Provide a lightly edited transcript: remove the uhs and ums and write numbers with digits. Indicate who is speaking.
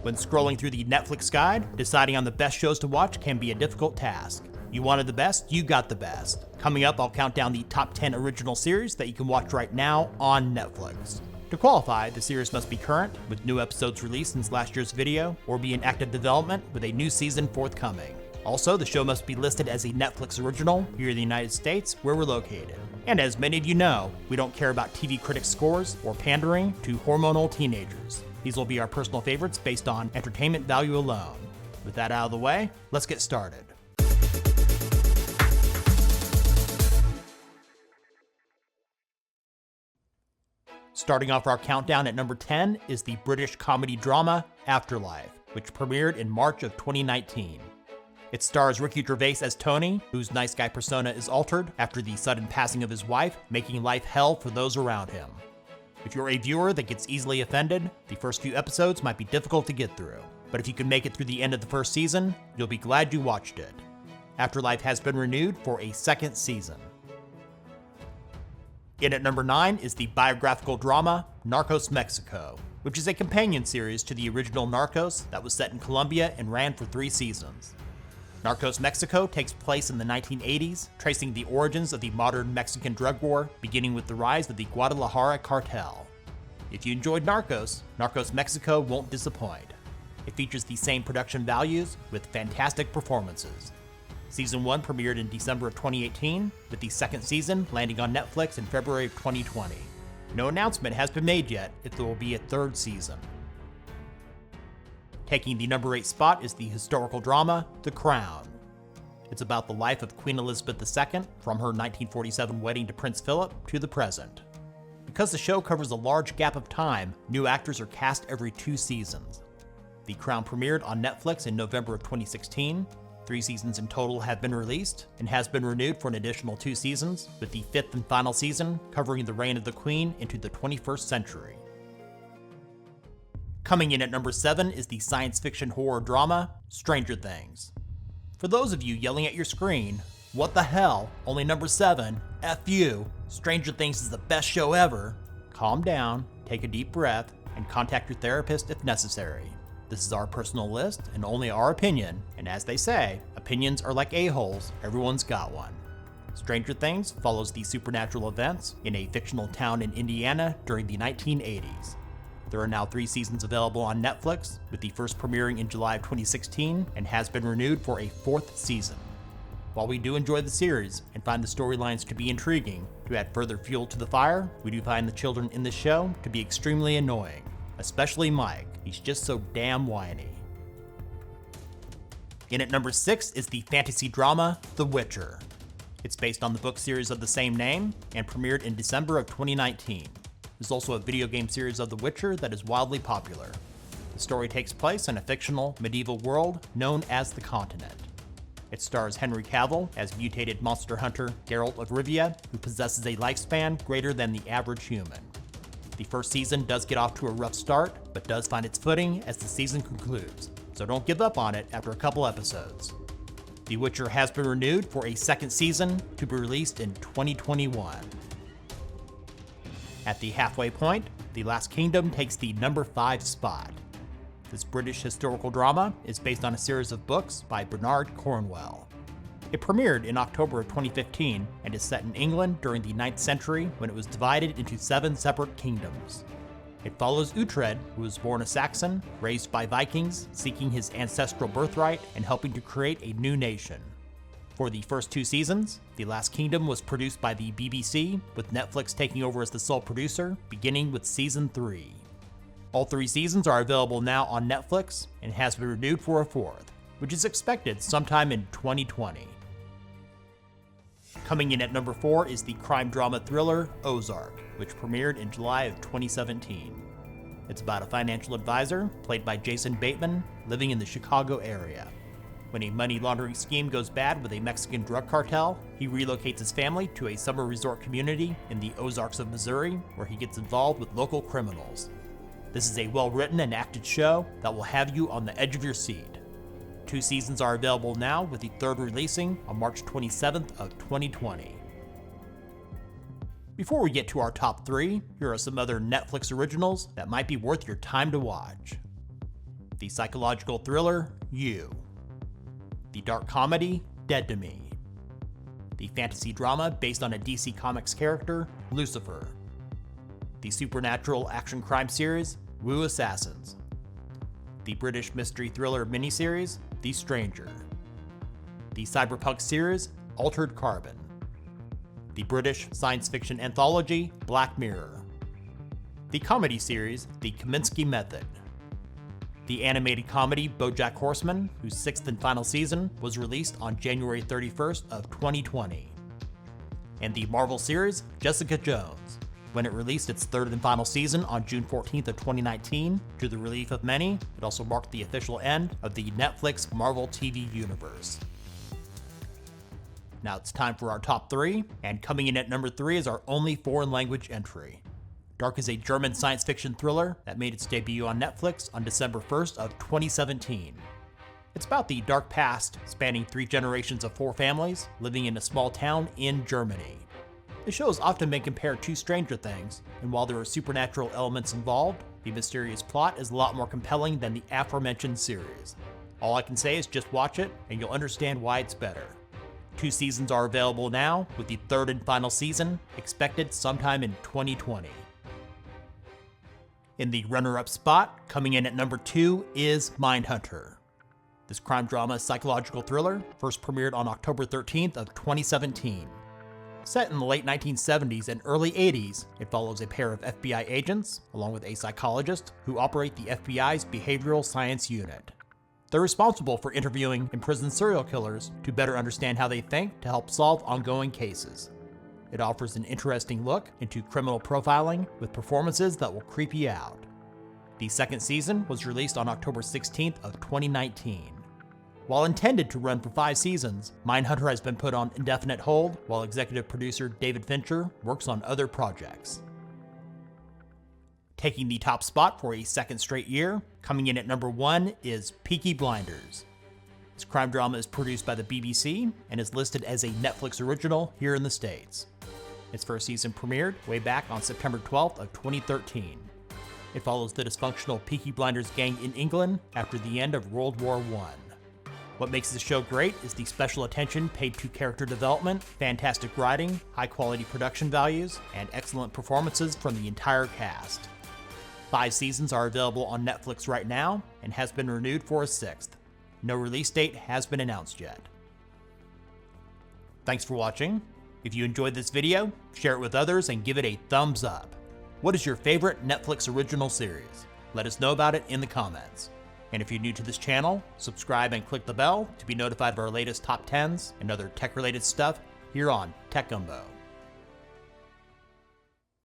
Speaker 1: When scrolling through the Netflix guide, deciding on the best shows to watch can be a difficult task. You wanted the best, you got the best. Coming up, I'll count down the top 10 original series that you can watch right now on Netflix. To qualify, the series must be current, with new episodes released since last year's video, or be in active development with a new season forthcoming. Also, the show must be listed as a Netflix original here in the United States, where we're located. And as many of you know, we don't care about TV critics' scores or pandering to hormonal teenagers. These will be our personal favorites based on entertainment value alone. With that out of the way, let's get started. Starting off our countdown at number 10 is the British comedy drama Afterlife, which premiered in March of 2019. It stars Ricky Gervais as Tony, whose nice guy persona is altered after the sudden passing of his wife, making life hell for those around him. If you're a viewer that gets easily offended, the first few episodes might be difficult to get through. But if you can make it through the end of the first season, you'll be glad you watched it. Afterlife has been renewed for a second season. In at number 9 is the biographical drama Narcos Mexico, which is a companion series to the original Narcos that was set in Colombia and ran for 3 seasons. Narcos Mexico takes place in the 1980s, tracing the origins of the modern Mexican drug war, beginning with the rise of the Guadalajara cartel. If you enjoyed Narcos, Narcos Mexico won't disappoint. It features the same production values with fantastic performances. Season 1 premiered in December of 2018, with the second season landing on Netflix in February of 2020. No announcement has been made yet if there will be a third season. Taking the number 8 spot is the historical drama, The Crown. It's about the life of Queen Elizabeth II from her 1947 wedding to Prince Philip to the present. Because the show covers a large gap of time, new actors are cast every 2 seasons. The Crown premiered on Netflix in November of 2016. 3 seasons in total have been released and has been renewed for an additional 2 seasons, with the 5th and final season covering the reign of the Queen into the 21st century. Coming in at number 7 is the science fiction horror drama, Stranger Things. For those of you yelling at your screen, what the hell, only number 7, F you, Stranger Things is the best show ever, calm down, take a deep breath, and contact your therapist if necessary. This is our personal list and only our opinion, and as they say, opinions are like a-holes, everyone's got one. Stranger Things follows the supernatural events in a fictional town in Indiana during the 1980s. There are now 3 seasons available on Netflix, with the first premiering in July of 2016 and has been renewed for a 4th season. While we do enjoy the series and find the storylines to be intriguing, to add further fuel to the fire, we do find the children in this show to be extremely annoying, especially Mike. He's just so damn whiny. In at number 6 is the fantasy drama The Witcher. It's based on the book series of the same name and premiered in December of 2019. There's also a video game series of The Witcher that is wildly popular. The story takes place in a fictional medieval world known as the Continent. It stars Henry Cavill as mutated monster hunter Geralt of Rivia, who possesses a lifespan greater than the average human. The first season does get off to a rough start, but does find its footing as the season concludes, so don't give up on it after a couple episodes. The Witcher has been renewed for a second season to be released in 2021. At the halfway point, The Last Kingdom takes the number 5 spot. This British historical drama is based on a series of books by Bernard Cornwell. It premiered in October of 2015 and is set in England during the 9th century when it was divided into 7 separate kingdoms. It follows Uhtred, who was born a Saxon, raised by Vikings, seeking his ancestral birthright and helping to create a new nation. For the first 2 seasons, The Last Kingdom was produced by the BBC, with Netflix taking over as the sole producer, beginning with season 3. All 3 seasons are available now on Netflix and has been renewed for a 4th, which is expected sometime in 2020. Coming in at number 4 is the crime drama thriller Ozark, which premiered in July of 2017. It's about a financial advisor, played by Jason Bateman, living in the Chicago area. When a money laundering scheme goes bad with a Mexican drug cartel, he relocates his family to a summer resort community in the Ozarks of Missouri, where he gets involved with local criminals. This is a well-written and acted show that will have you on the edge of your seat. 2 seasons are available now, with the 3rd releasing on March 27th of 2020. Before we get to our top 3, here are some other Netflix originals that might be worth your time to watch. The psychological thriller, You. The dark comedy, Dead to Me. The fantasy drama based on a DC Comics character, Lucifer. The supernatural action crime series, Wu Assassins. The British mystery thriller miniseries, The Stranger. The cyberpunk series, Altered Carbon. The British science fiction anthology, Black Mirror. The comedy series, The Kaminsky Method. The animated comedy BoJack Horseman, whose 6th and final season was released on January 31st of 2020. And the Marvel series, Jessica Jones, when it released its 3rd and final season on June 14th of 2019, to the relief of many, it also marked the official end of the Netflix Marvel TV universe. Now it's time for our top 3, and coming in at number 3 is our only foreign language entry. Dark is a German science fiction thriller that made its debut on Netflix on December 1st of 2017. It's about the dark past, spanning 3 generations of 4 families living in a small town in Germany. The show has often been compared to Stranger Things, and while there are supernatural elements involved, the mysterious plot is a lot more compelling than the aforementioned series. All I can say is just watch it, and you'll understand why it's better. 2 seasons are available now, with the 3rd and final season expected sometime in 2020. In the runner-up spot, coming in at number 2, is Mindhunter. This crime drama psychological thriller first premiered on October 13th of 2017. Set in the late 1970s and early 80s, it follows a pair of FBI agents, along with a psychologist, who operate the FBI's behavioral science unit. They're responsible for interviewing imprisoned serial killers to better understand how they think to help solve ongoing cases. It offers an interesting look into criminal profiling with performances that will creep you out. The 2nd season was released on October 16th of 2019. While intended to run for 5 seasons, Mindhunter has been put on indefinite hold while executive producer David Fincher works on other projects. Taking the top spot for a 2nd straight year, coming in at number 1 is Peaky Blinders. This crime drama is produced by the BBC and is listed as a Netflix original here in the States. Its 1st season premiered way back on September 12th of 2013. It follows the dysfunctional Peaky Blinders gang in England after the end of World War I. What makes the show great is the special attention paid to character development, fantastic writing, high-quality production values, and excellent performances from the entire cast. 5 seasons are available on Netflix right now and has been renewed for a 6th. No release date has been announced yet. Thanks for watching. If you enjoyed this video, share it with others and give it a thumbs up. What is your favorite Netflix original series? Let us know about it in the comments. And if you're new to this channel, subscribe and click the bell to be notified of our latest top 10s and other tech-related stuff here on Tech Gumbo.